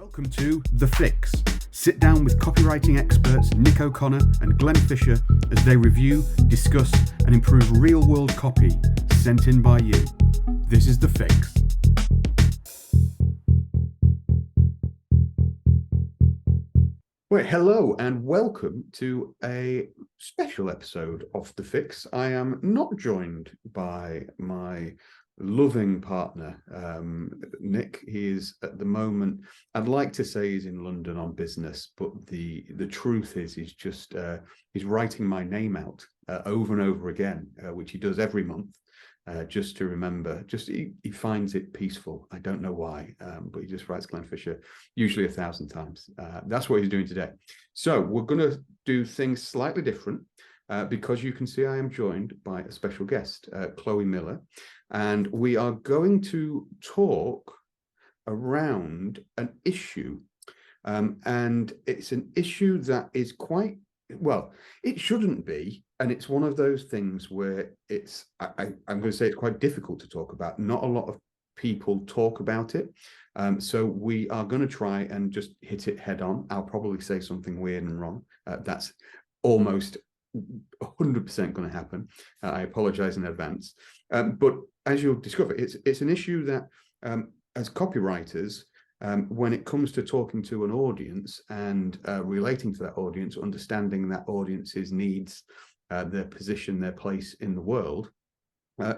Welcome to The Fix. Sit down with copywriting experts Nick O'Connor and Glenn Fisher as they review, discuss, and improve real-world copy sent in by you. This is The Fix. Well, hello and welcome to a special episode of The Fix. I am not joined by my loving partner, Nick. He is at the moment, I'd like to say he's in London on business, but the truth is he's writing my name out over and over again, which he does every month, just to remember. He finds it peaceful. I don't know why, but he just writes Glenn Fisher usually 1,000 times. That's what he's doing today. So we're going to do things slightly different. Because you can see I am joined by a special guest, Chloe Miller, and we are going to talk around an issue, and it's an issue that is quite, well, it shouldn't be, and it's one of those things where I'm going to say it's quite difficult to talk about. Not a lot of people talk about it, so we are going to try and just hit it head on. I'll probably say something weird and wrong. That's almost 100% going to happen. I apologize in advance, but as you'll discover, it's an issue that as copywriters, when it comes to talking to an audience and relating to that audience, understanding that audience's needs, their position, their place in the world,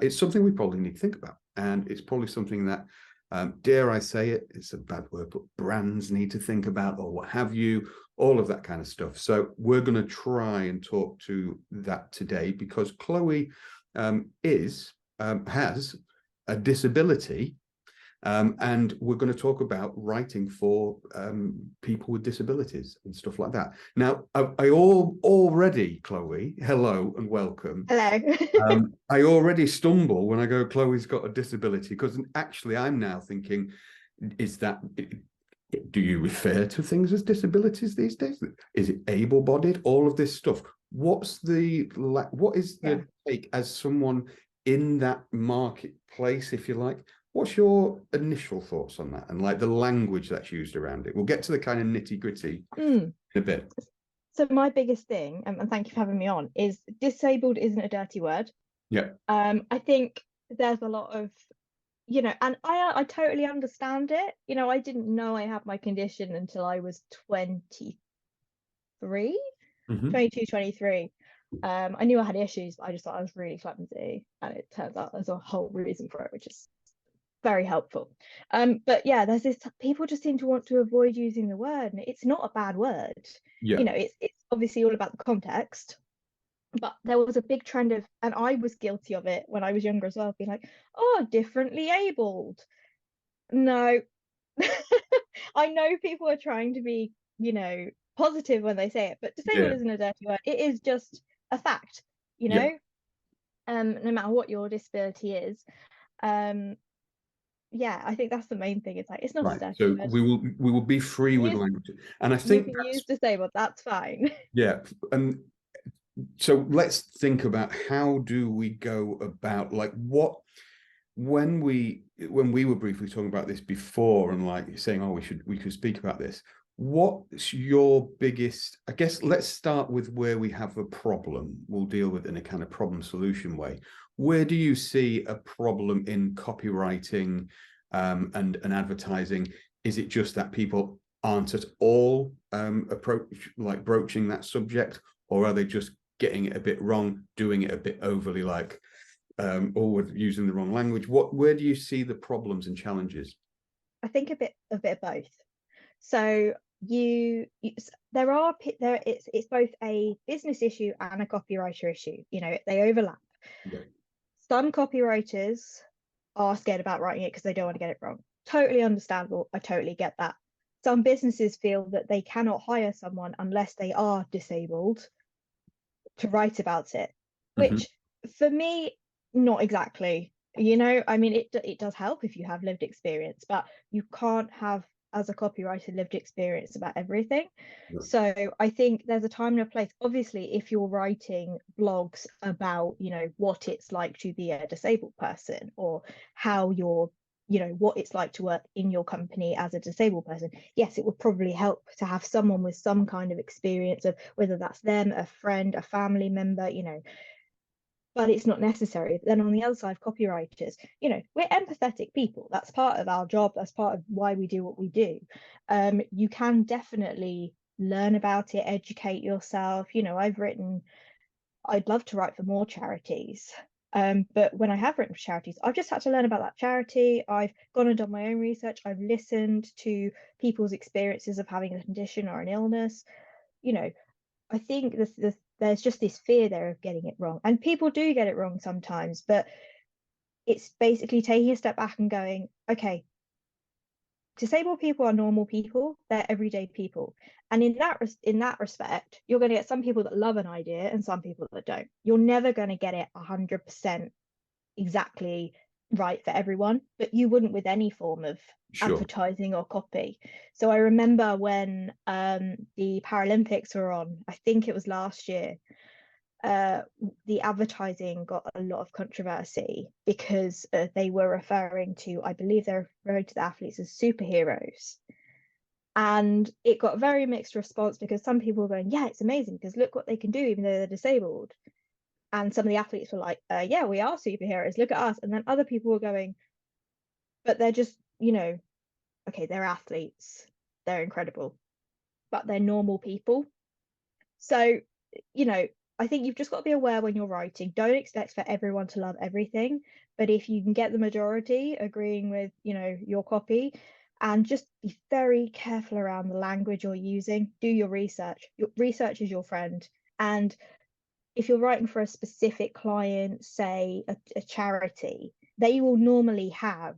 it's something we probably need to think about, and it's probably something that dare I say it, it's a bad word, but brands need to think about, or what have you, all of that kind of stuff. So we're going to try and talk to that today, because Chloe has a disability, and we're going to talk about writing for people with disabilities and stuff like that. Now, I already, Chloe, hello and welcome. Hello. I already stumble when I go, Chloe's got a disability, because actually I'm now thinking, do you refer to things as disabilities these days? Is it able-bodied? All of this stuff. What is the take as someone in that marketplace, if you like? What's your initial thoughts on that, and like the language that's used around it? We'll get to the kind of nitty-gritty in a bit. So my biggest thing, and thank you for having me on, is disabled isn't a dirty word. Yeah. I think there's a lot of, and I totally understand it. I didn't know I had my condition until I was 22, 23. I knew I had issues, but I just thought I was really clumsy, and it turns out there's a whole reason for it, which is very helpful. But yeah, there's this, people just seem to want to avoid using the word, and it's not a bad word. It's obviously all about the context, but there was a big trend of, and I was guilty of it when I was younger as well, being like, oh, differently abled. No. I know people are trying to be positive when they say it, but disabled isn't a dirty word. It is just a fact, no matter what your disability is. I think that's the main thing. It's like, it's not a dirty word. We will be free with language, and I think you can use disabled, that's fine. And so let's think about, how do we go about, like, when we were briefly talking about this before, and like saying, oh, we could speak about this. What's your biggest, I guess let's start with where we have a problem. We'll deal with it in a kind of problem solution way. Where do you see a problem in copywriting and advertising? Is it just that people aren't at all broaching that subject, or are they just getting it a bit wrong, doing it a bit overly, or using the wrong language? Where do you see the problems and challenges? I think a bit of both. So it's both a business issue and a copywriter issue. They overlap. Some copywriters are scared about writing it because they don't want to get it wrong. Totally understandable. I totally get that. Some businesses feel that they cannot hire someone unless they are disabled to write about it, which for me, not exactly. I mean, it does help if you have lived experience, but you can't have, as a copywriter, lived experience about everything. So I think there's a time and a place. Obviously, if you're writing blogs about what it's like to be a disabled person, or how your what it's like to work in your company as a disabled person. Yes, it would probably help to have someone with some kind of experience, of whether that's them, a friend, a family member, but it's not necessary. Then on the other side, copywriters, we're empathetic people. That's part of our job. That's part of why we do what we do. You can definitely learn about it, educate yourself. I'd love to write for more charities. But when I have written for charities, I've just had to learn about that charity. I've gone and done my own research. I've listened to people's experiences of having a condition or an illness. I think there's just this fear there of getting it wrong. And people do get it wrong sometimes, but it's basically taking a step back and going, okay, disabled people are normal people, they're everyday people. And in that respect, you're going to get some people that love an idea and some people that don't. You're never going to get it 100% exactly right for everyone, but you wouldn't with any form of advertising or copy. So I remember when the Paralympics were on, I think it was last year, the advertising got a lot of controversy because they were referring to, I believe they're referring to the athletes as superheroes. And it got a very mixed response, because some people were going, yeah, it's amazing because look what they can do even though they're disabled. And some of the athletes were like, yeah, we are superheroes, look at us. And then other people were going, but they're just, okay, they're athletes, they're incredible, but they're normal people. So, I think you've just got to be aware when you're writing. Don't expect for everyone to love everything, but if you can get the majority agreeing with, your copy, and just be very careful around the language you're using. Do your research. Your research is your friend. And if you're writing for a specific client, say a charity, they will normally have,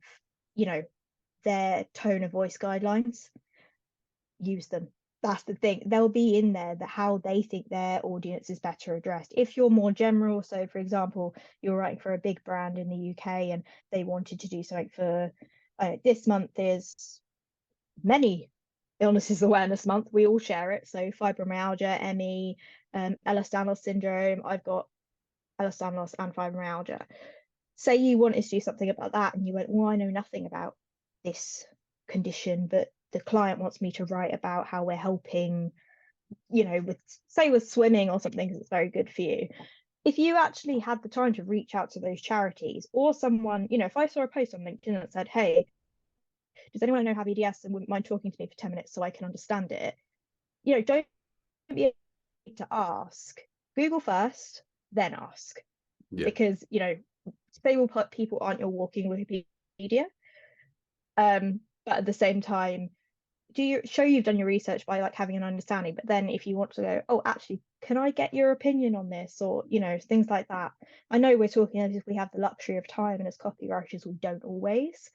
their tone of voice guidelines. Use them. That's the thing. They'll be in there that how they think their audience is better addressed. If you're more general, so for example, you're writing for a big brand in the UK and they wanted to do something for this month is many illnesses awareness month. We all share it. So fibromyalgia, ME, Ehlers-Danlos syndrome. I've got Ehlers-Danlos and fibromyalgia. Say you wanted to do something about that and you went, well, I know nothing about this condition, but the client wants me to write about how we're helping, with swimming or something, because it's very good for you. If you actually had the time to reach out to those charities, or someone, if I saw a post on LinkedIn that said, hey, does anyone know have EDS and wouldn't mind talking to me for 10 minutes so I can understand it? Don't be afraid to ask. Google first, then ask. Yeah. Because, disabled people aren't your walking Wikipedia. But at the same time, show you've done your research by having an understanding. But then if you want to go, oh, actually, can I get your opinion on this, or things like that? I know we're talking as if we have the luxury of time, and as copywriters we don't always,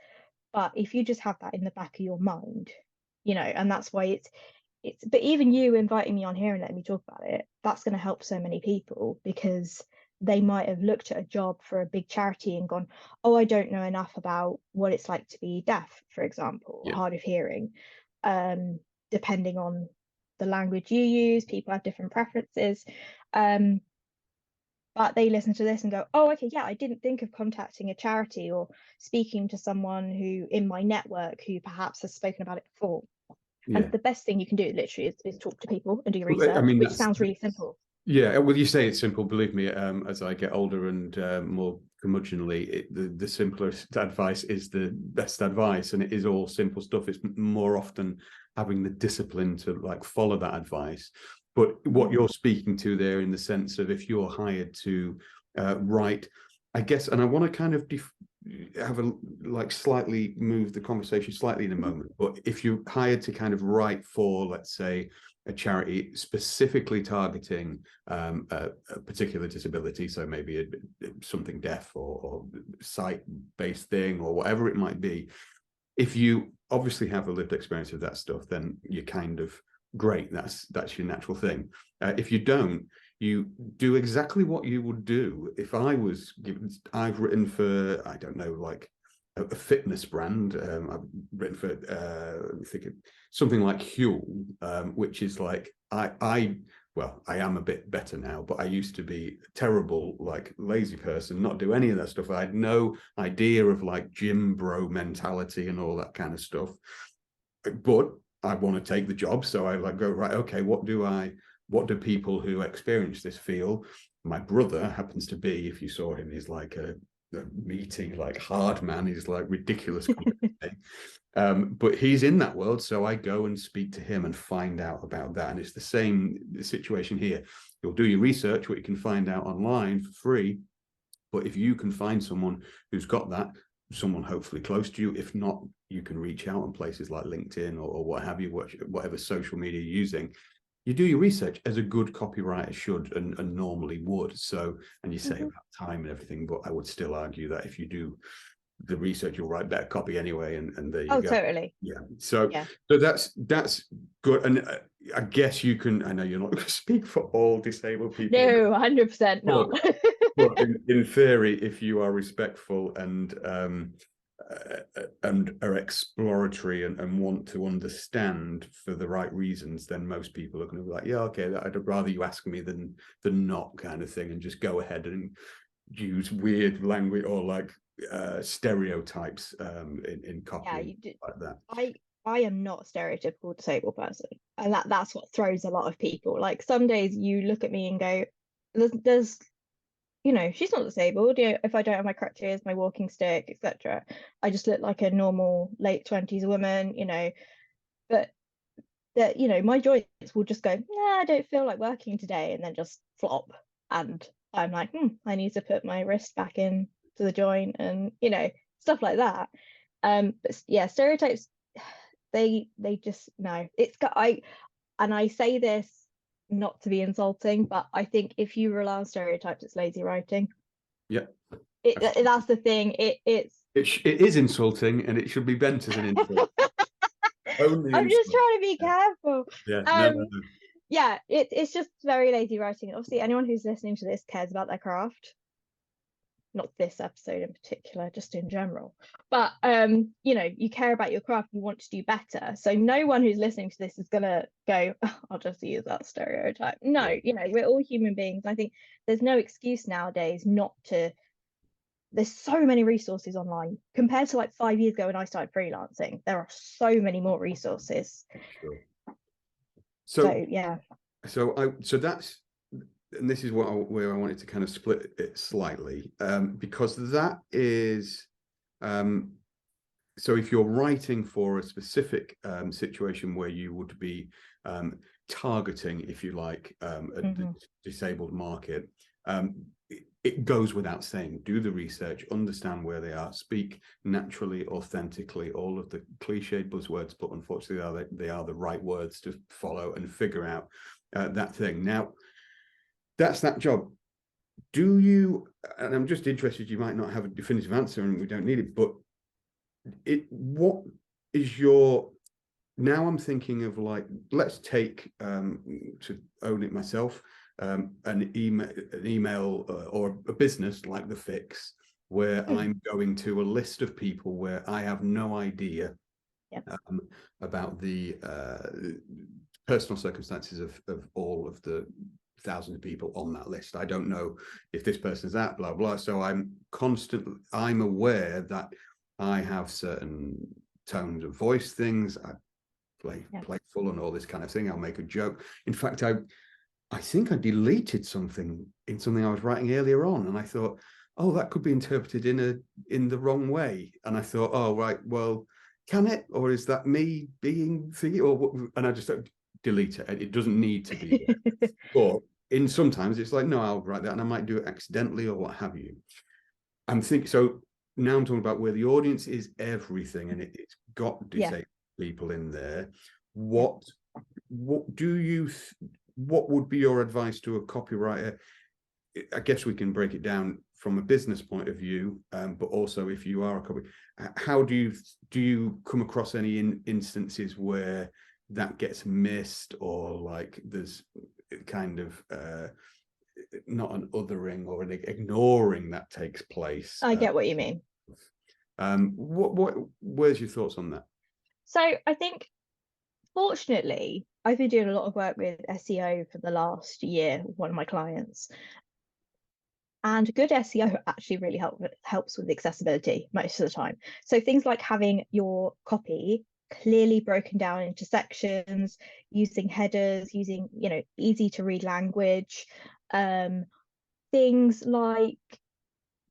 but if you just have that in the back of your mind, and that's why it's but even you inviting me on here and letting me talk about it, that's going to help so many people, because they might have looked at a job for a big charity and gone, oh, I don't know enough about what it's like to be deaf, for example, yeah, hard of hearing. Depending on the language you use, people have different preferences. But they listen to this and go, oh, okay, yeah, I didn't think of contacting a charity or speaking to someone who in my network who perhaps has spoken about it before. Yeah. And the best thing you can do literally is talk to people and do your research, which sounds really simple. Yeah, well, you say it's simple. Believe me, as I get older and more curmudgeonly, the simplest advice is the best advice, and it is all simple stuff. It's more often having the discipline to follow that advice. But what you're speaking to there, in the sense of if you're hired to write, I guess, and I want to kind of have a slightly move the conversation slightly in a moment. But if you're hired to kind of write for, let's say, a charity specifically targeting a particular disability, so maybe something deaf or sight-based thing or whatever it might be, if you obviously have a lived experience of that stuff, then you're kind of great. That's your natural thing. If you don't, you do exactly what you would do if I was given. I've written for, I don't know, a fitness brand. I've written for something like Huel, which is I well, I am a bit better now, but I used to be a terrible, like, lazy person, not do any of that stuff. I had no idea of like gym bro mentality and all that kind of stuff. But I want to take the job. So I like go, right, okay, what do people who experience this feel? My brother happens to be, if you saw him, he's like a meaty, like hard man. He's like ridiculous. But he's in that world, so I go and speak to him and find out about that. And it's the same situation here. You'll do your research, what you can find out online for free. But if you can find someone who's got that, someone hopefully close to you, if not, you can reach out on places like LinkedIn or what have you, whatever social media you're using. You do your research as a good copywriter should and normally would. So, and you say about time and everything, but I would still argue that if you do the research, you'll write better copy anyway, and there you go. Totally. Yeah. So that's good. And I guess you can, I know you're not going to speak for all disabled people. No, 100% not. But in theory, if you are respectful and are exploratory and want to understand for the right reasons, then most people are going to be like, yeah, okay, I'd rather you ask me than not, kind of thing, and just go ahead and use weird language or like stereotypes in copy, like that. I am not a stereotypical disabled person, and that's what throws a lot of people. Like, some days you look at me and go, there's she's not disabled. If I don't have my crutches, my walking stick, etc., I just look like a normal late 20s woman, but that, my joints will just go, I don't feel like working today, and then just flop, and I'm like, I need to put my wrist back in to the joint, and stuff like that. But yeah, stereotypes, they just, no, I say this not to be insulting, but I think if you rely on stereotypes, it's lazy writing. Yeah, that's the thing. It is insulting, and it should be bent as an insult. I'm just trying to be careful. Yeah, no. Yeah, it's just very lazy writing. Obviously, anyone who's listening to this cares about their craft. Not this episode in particular, just in general. But you care about your craft, you want to do better. So no one who's listening to this is gonna go, I'll just use that stereotype. No, we're all human beings. I think there's no excuse nowadays not to. There's so many resources online compared to like 5 years ago when I started freelancing. There are so many more resources. Sure. So yeah. So that's, and this is where I wanted to kind of split it slightly, because that is, so if you're writing for a specific situation where you would be targeting, if you like, a disabled market, it goes without saying, do the research, understand where they are, speak naturally, authentically, all of the cliched buzzwords, but unfortunately they are the right words to follow and figure out that thing. Now, that's that job. Do you, and I'm just interested, you might not have a definitive answer and we don't need it, but what is your, now I'm thinking of like, let's take, to own it myself, an email or a business like The Fix, where I'm going to a list of people where I have no idea about the personal circumstances of all of the thousands of people on that list. I don't know if this person's that, blah, blah. So I'm aware that I have certain tones of voice things. I play playful and all this kind of thing. I'll make a joke. In fact, I think I deleted something in something I was writing earlier on, and I thought, oh, that could be interpreted in the wrong way. And I thought, oh, right, well, can it? Or is that me being thingy? And I just delete it. It doesn't need to be there. But sometimes it's like, no, I'll write that, and I might do it accidentally or what have you. I'm thinking, so now I'm talking about where the audience is everything, and it's got disabled people in there. What would be your advice to a copywriter? I guess we can break it down from a business point of view, but also if you are a copywriter, how do you come across any instances where that gets missed, or like there's kind of not an othering or an ignoring that takes place? I get what you mean. Where's your thoughts on that? So I think Fortunately, I've been doing a lot of work with SEO for the last year, one of my clients. And good SEO actually really helps with accessibility most of the time. So things like having your copy clearly broken down into sections, using headers, using, easy to read language, things like,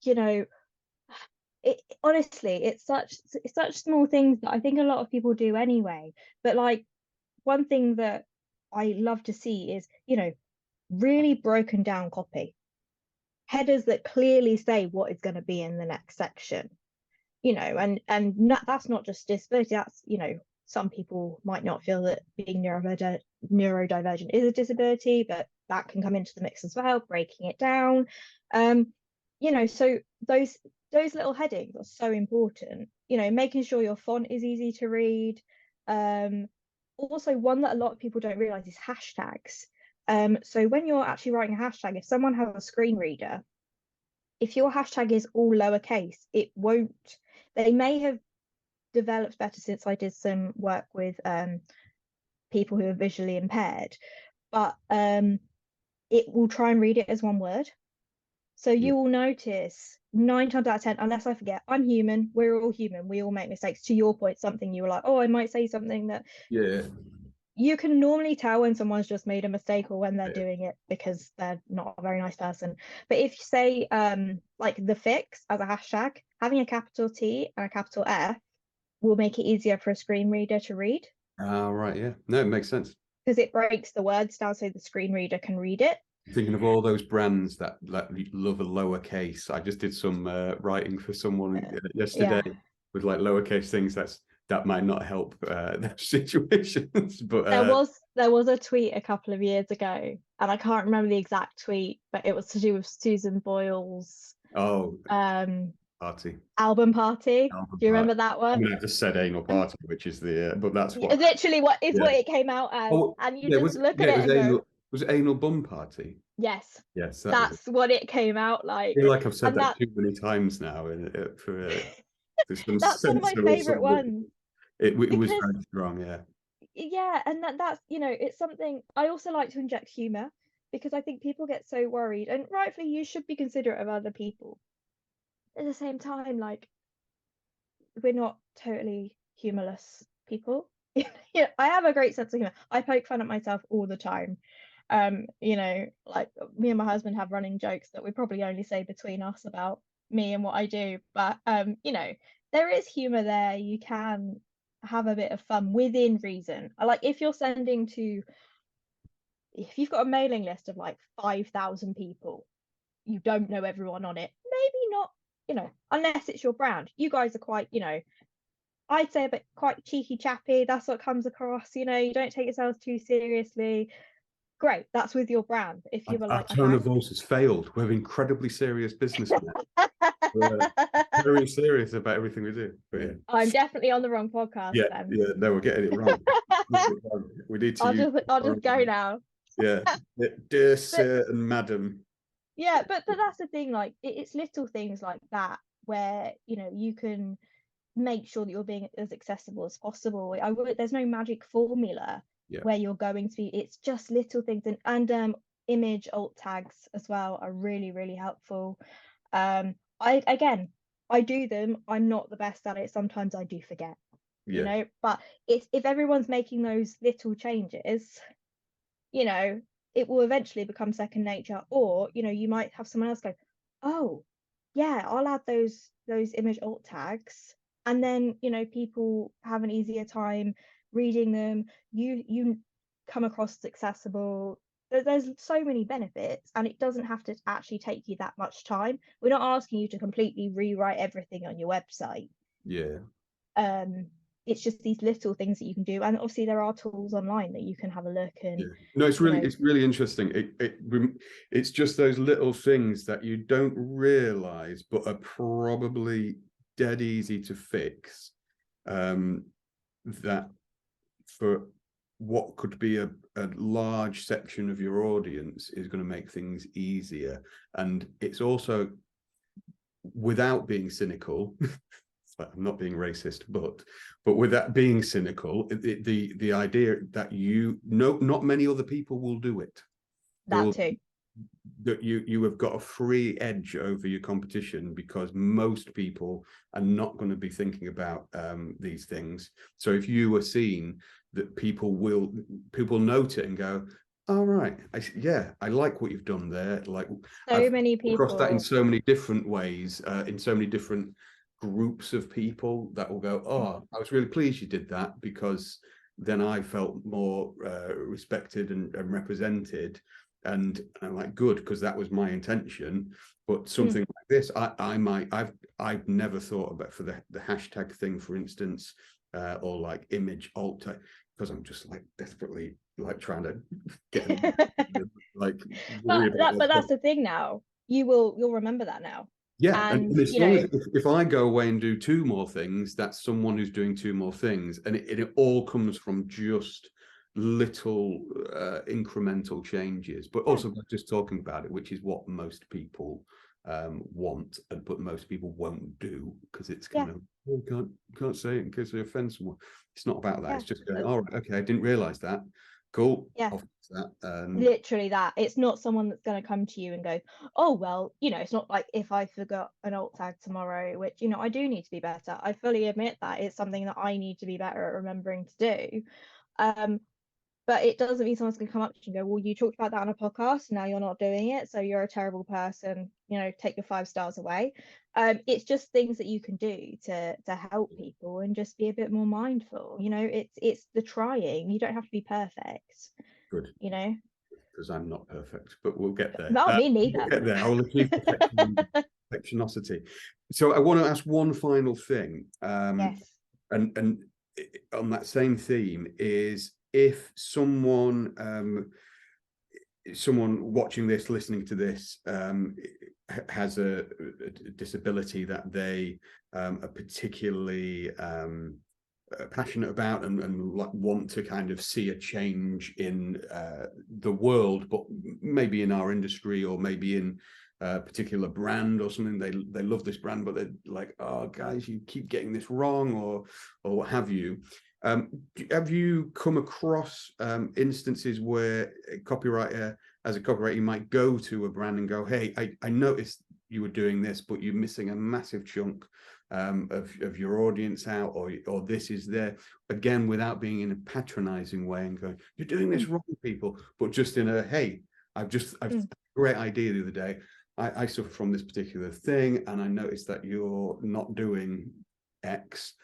you know, honestly, it's such small things that I think a lot of people do anyway. But like one thing that I love to see is, really broken down copy, headers that clearly say what is going to be in the next section, and that's not just disability. That's, some people might not feel that being neurodivergent is a disability, but that can come into the mix as well, breaking it down. So those little headings are so important, making sure your font is easy to read. Also, one that a lot of people don't realize is hashtags. So when you're actually writing a hashtag, if someone has a screen reader, if your hashtag is all lowercase, it won't. They may have developed better since I did some work with people who are visually impaired, but it will try and read it as one word. So you will notice 9 times out of 10, unless I forget, I'm human, we're all human, we all make mistakes. To your point, something you were like, oh, I might say something that you can normally tell when someone's just made a mistake or when they're doing it because they're not a very nice person. But if you say like the fix as a hashtag, having a capital T and a capital F will make it easier for a screen reader to read. Right, yeah. No, it makes sense. Because it breaks the words down so the screen reader can read it. Thinking of all those brands that love a lowercase. I just did some writing for someone yesterday with like lowercase things. That might not help those situations. But there was a tweet a couple of years ago, and I can't remember the exact tweet, but it was to do with Susan Boyle's party. Album party. Do you remember that one? I mean, I just said anal party, which is but that's what literally what it came out as. And you just look at it and go, was it anal bum party? Yes. Yes, that's what it came out like. I feel like I've said that too many times now. That's one of my favorite ones. It was very strong, yeah. Yeah, and that's it's something I also like to inject humor, because I think people get so worried, and rightfully you should be considerate of other people. At the same time, like, we're not totally humorless people. I have a great sense of humor. I poke fun at myself all the time. Like me and my husband have running jokes that we probably only say between us about me and what I do, but there is humor there. You can have a bit of fun within reason. Like if you've got a mailing list of like 5,000 people, you don't know everyone on it, maybe not, unless it's your brand. You guys are quite, I'd say a bit quite cheeky chappy. That's what comes across. You don't take yourselves too seriously. Great, that's with your brand. If you were like, our tone of voice has failed. We're incredibly serious businessmen. We're very serious about everything we do. But yeah, I'm definitely on the wrong podcast. Yeah, no, we're getting it wrong. We need to. I'll just go now. Yeah, dear sir and madam. Yeah, but that's the thing. Like, it's little things like that where you can make sure that you're being as accessible as possible. There's no magic formula where you're going to be. It's just little things, and image alt tags as well are really, really helpful. I do them. I'm not the best at it. Sometimes I do forget, but if everyone's making those little changes, it will eventually become second nature. Or you might have someone else go, oh yeah, I'll add those image alt tags, and then people have an easier time reading them. You come across as accessible. There's so many benefits, and it doesn't have to actually take you that much time. We're not asking you to completely rewrite everything on your website. It's just these little things that you can do, and obviously there are tools online that you can have a look. And no, it's really interesting. It's just those little things that you don't realize but are probably dead easy to fix, that for what could be a large section of your audience is going to make things easier. And it's also, without being cynical, I'm not being racist, but with that being cynical, the idea that not many other people will do it. That too. That you have got a free edge over your competition because most people are not going to be thinking about these things. So if you are seen, that people note it and go, all right, I like what you've done there. Like, So many across that in people. so many different ways, in so many different groups of people that will go, oh, I was really pleased you did that, because then I felt more respected and represented. And I'm like, good, because that was my intention. But something like this, I've never thought about for the hashtag thing, for instance, or like image alt, because I'm just like desperately like trying to get like but about that's the thing now. You'll remember that now. yeah, And as long as if I go away and do two more things, that's someone who's doing two more things, and it all comes from just little incremental changes, but also just talking about it, which is what most people want, but most people won't do, because it's kind of, oh, can't say it in case they offend someone. It's not about that. It's just going, all right, okay, I didn't realize that. Cool. Yeah. I'll fix that. Literally that. It's not someone that's going to come to you and go, oh, well, it's not like if I forgot an alt tag tomorrow, which, I do need to be better. I fully admit that it's something that I need to be better at remembering to do. But it doesn't mean someone's going to come up to you and go, well, you talked about that on a podcast, now you're not doing it, so you're a terrible person, take your 5 stars away. It's just things that you can do to help people and just be a bit more mindful. It's the trying. You don't have to be perfect. Good. Because I'm not perfect, but we'll get there. No, me neither. We'll get there. I will achieve perfectionosity. So I want to ask one final thing. Yes. And on that same theme is, if someone watching this, listening to this, has a disability that they are particularly passionate about and like want to kind of see a change in the world, but maybe in our industry, or maybe in a particular brand or something, they love this brand, but they're like, oh guys, you keep getting this wrong, or what have you. Have you come across instances where a copywriter, you might go to a brand and go, hey, I noticed you were doing this, but you're missing a massive chunk of your audience out, or this is there, again, without being in a patronizing way and going, you're doing this wrong, people, but just in a, hey, I've a great idea the other day. I suffer from this particular thing, and I noticed that you're not doing X.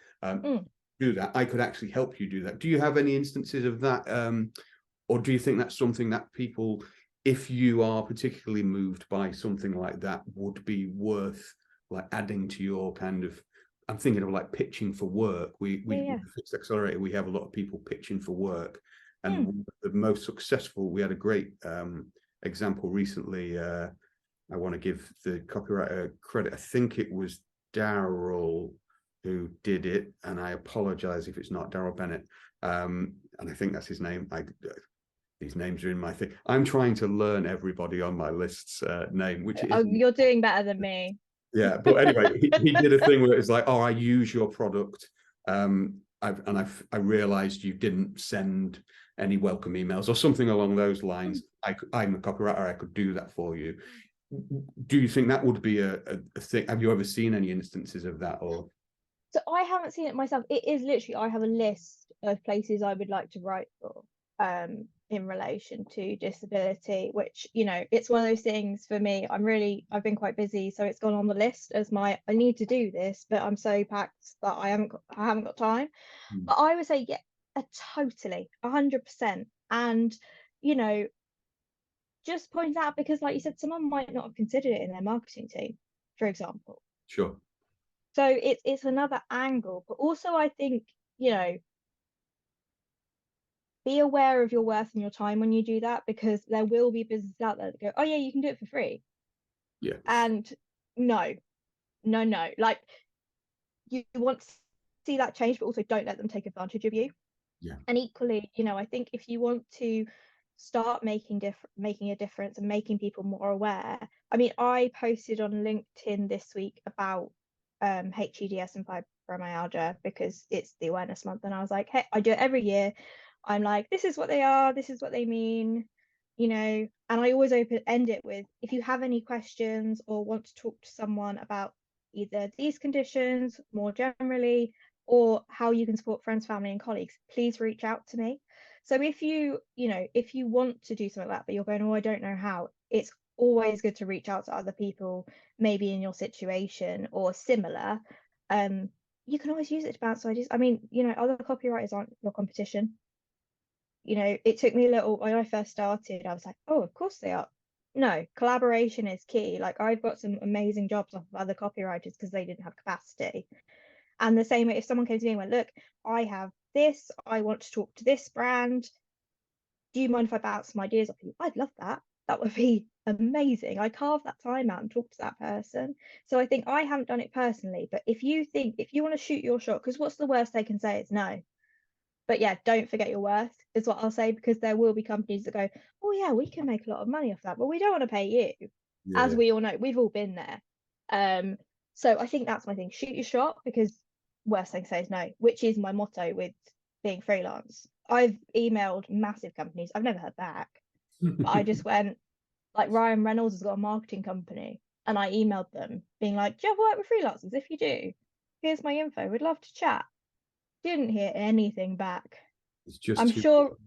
Do that. I could actually help you do that. Do you have any instances of that? Or do you think that's something that people, if you are particularly moved by something like that, would be worth like adding to your kind of, I'm thinking of like pitching for work. We Fixed Accelerator, we have a lot of people pitching for work, and the most successful, we had a great example recently. I want to give the copywriter credit. I think it was Daryl who did it, and I apologize if it's not Daryl Bennett, and I think that's his name. These names are in my thing. I'm trying to learn everybody on my list's name, which you're doing better than me. Yeah, but anyway, he did a thing where it's like, oh, I use your product, I realized you didn't send any welcome emails or something along those lines. I'm a copywriter, I could do that for you. Do you think that would be a thing? Have you ever seen any instances of that? Or so I haven't seen it myself. It is literally, I have a list of places I would like to write for in relation to disability, which, it's one of those things for me. I've been quite busy, so it's gone on the list as I need to do this, but I'm so packed that I haven't got time. But I would say, totally 100%. And just point out, because like you said, someone might not have considered it in their marketing team, for example. Sure. So it's another angle, but also I think, be aware of your worth and your time when you do that, because there will be businesses out there that go, oh yeah, you can do it for free. Yeah. And no, like, you want to see that change, but also don't let them take advantage of you. Yeah. And equally, I think if you want to start making a difference and making people more aware, I mean, I posted on LinkedIn this week about HEDS and fibromyalgia because it's the awareness month, and I was like, hey, I do it every year. I'm like, this is what they are, this is what they mean, and I always end it with, if you have any questions or want to talk to someone about either these conditions more generally or how you can support friends, family and colleagues, please reach out to me. So if you want to do something like that, but you're going, oh, I don't know how, it's always good to reach out to other people maybe in your situation or similar. You can always use it to bounce ideas. I mean, other copywriters aren't your competition. It took me a little, when I first started, I was like, oh, of course they are. No, collaboration is key. Like, I've got some amazing jobs off of other copywriters because they didn't have capacity. And the same, if someone came to me and went, look, I have this, I want to talk to this brand, do you mind if I bounce some ideas off you? I'd love that. That would be amazing. I carve that time out and talk to that person. So I think I haven't done it personally, but if you want to shoot your shot, because what's the worst they can say is no. But yeah, don't forget your worth is what I'll say, because there will be companies that go, oh yeah, we can make a lot of money off that, but we don't want to pay you. Yeah. As we all know, we've all been there. So I think that's my thing. Shoot your shot, because worst thing to say is no, which is my motto with being freelance. I've emailed massive companies. I've never heard back. But I just went, like, Ryan Reynolds has got a marketing company, and I emailed them being like, do you ever work with freelancers? If you do, here's my info. We'd love to chat. Didn't hear anything back. It's just I'm sure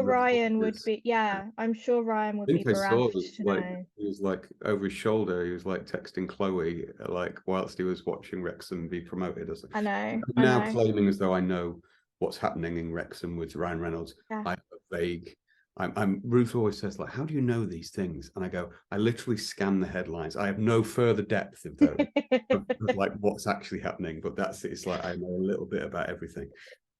Ryan would be, yeah, I'm sure Ryan would be bereft to know. He was like over his shoulder, he was like texting Chloe, like whilst he was watching Wrexham be promoted. I know. I'm now claiming as though I know what's happening in Wrexham with Ryan Reynolds. Yeah. I'm vague. Ruth always says, like, how do you know these things? And I go, I literally scan the headlines. I have no further depth of those, of like what's actually happening. But it's like I know a little bit about everything.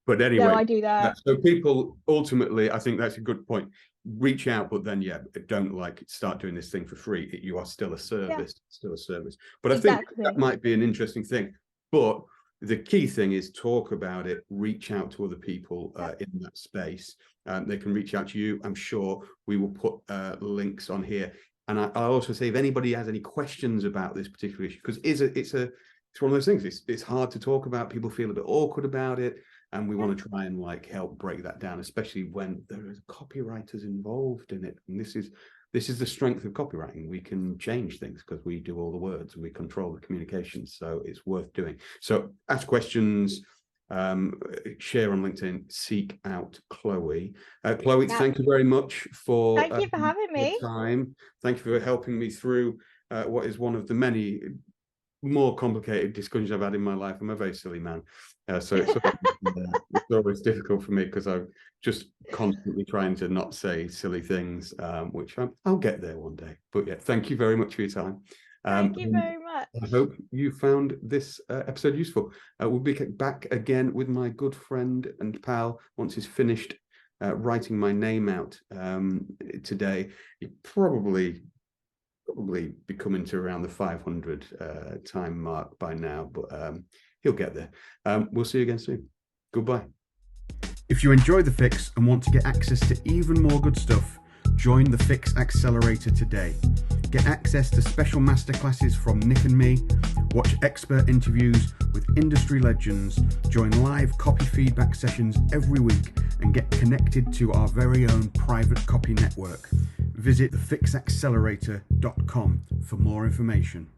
But anyway, no, I do that. So people ultimately, I think that's a good point. Reach out, but then don't like start doing this thing for free. You are still a service, still a service. But exactly. I think that might be an interesting thing. But the key thing is talk about it, reach out to other people in that space. They can reach out to you. I'm sure we will put links on here. And I'll also say, if anybody has any questions about this particular issue, because it's one of those things. It's hard to talk about. People feel a bit awkward about it, and we want to try and like help break that down, especially when there is copywriters involved in it. And this is the strength of copywriting. We can change things because we do all the words and we control the communications. So it's worth doing. So ask questions. Share on LinkedIn, seek out Chloe. Chloe, thank you very much for thank you for having me. Time. Thank you for helping me through what is one of the many more complicated discussions I've had in my life. I'm a very silly man, so it's always difficult for me because I'm just constantly trying to not say silly things, which I'll get there one day. But yeah, thank you very much for your time. Thank you very much. I hope you found this episode useful. We'll be back again with my good friend and pal once he's finished writing my name out today. He probably be coming to around the 500 time mark by now, but he'll get there. We'll see you again soon. Goodbye. If you enjoy The Fix and want to get access to even more good stuff, join the Fix Accelerator today. Get access to special masterclasses from Nick and me, watch expert interviews with industry legends, join live copy feedback sessions every week, and get connected to our very own private copy network. Visit thefixaccelerator.com for more information.